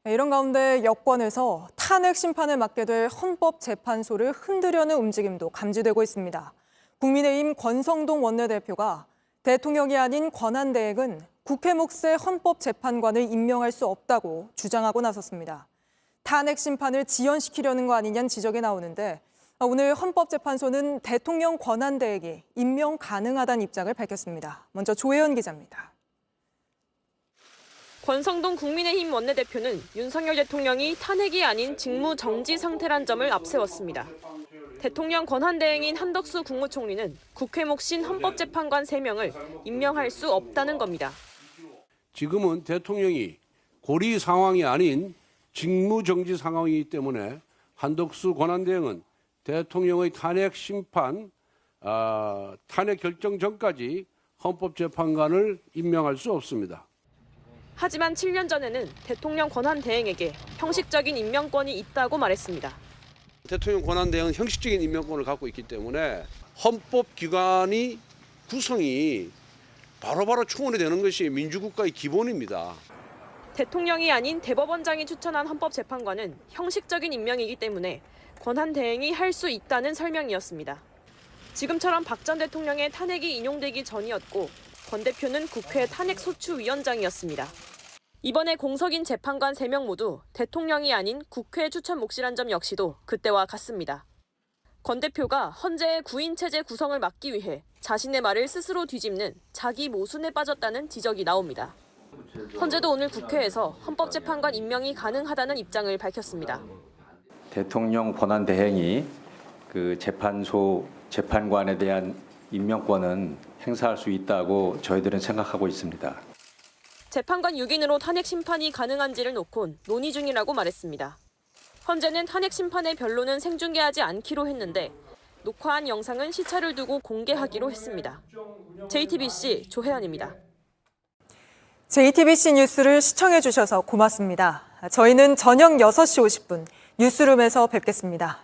이런 가운데 여권에서 탄핵 심판을 맡게 될 헌법재판소를 흔들려는 움직임도 감지되고 있습니다. 국민의힘 권성동 원내대표가 대통령이 아닌 권한대행은 국회 몫의 헌법재판관을 임명할 수 없다고 주장하고 나섰습니다. 탄핵 심판을 지연시키려는 거 아니냐는 지적이 나오는데 오늘 헌법재판소는 대통령 권한대행이 임명 가능하다는 입장을 밝혔습니다. 먼저 조혜연 기자입니다. 권성동 국민의힘 원내대표는 윤석열 대통령이 탄핵이 아닌 직무정지 상태란 점을 앞세웠습니다. 대통령 권한대행인 한덕수 국무총리는 국회 몫인 헌법재판관 3명을 임명할 수 없다는 겁니다. 지금은 대통령이 고리 상황이 아닌 직무정지 상황이기 때문에 한덕수 권한대행은 대통령의 탄핵 심판, 탄핵 결정 전까지 헌법재판관을 임명할 수 없습니다. 하지만 7년 전에는 대통령 권한대행에게 형식적인 임명권이 있다고 말했습니다. 대통령 권한대행은 형식적인 임명권을 갖고 있기 때문에 헌법기관이 구성이 바로바로 충원이 되는 것이 민주국가의 기본입니다. 대통령이 아닌 대법원장이 추천한 헌법재판관은 형식적인 임명이기 때문에 권한대행이 할 수 있다는 설명이었습니다. 지금처럼 박 전 대통령의 탄핵이 인용되기 전이었고 권 대표는 국회 탄핵소추위원장이었습니다. 이번에 공석인 재판관 3명 모두 대통령이 아닌 국회 추천 몫이란 점 역시도 그때와 같습니다. 권 대표가 헌재의 구인체제 구성을 막기 위해 자신의 말을 스스로 뒤집는 자기 모순에 빠졌다는 지적이 나옵니다. 헌재도 오늘 국회에서 헌법재판관 임명이 가능하다는 입장을 밝혔습니다. 대통령 권한대행이 재판소 재판관에 대한 임명권은 행사할 수 있다고 저희들은 생각하고 있습니다. 재판관 6인으로 탄핵 심판이 가능한지를 놓곤 논의 중이라고 말했습니다. 헌재는 탄핵 심판의 변론은 생중계하지 않기로 했는데 녹화한 영상은 시차를 두고 공개하기로 했습니다. JTBC 조혜연입니다. JTBC 뉴스를 시청해 주셔서 고맙습니다. 저희는 저녁 6시 50분 뉴스룸에서 뵙겠습니다.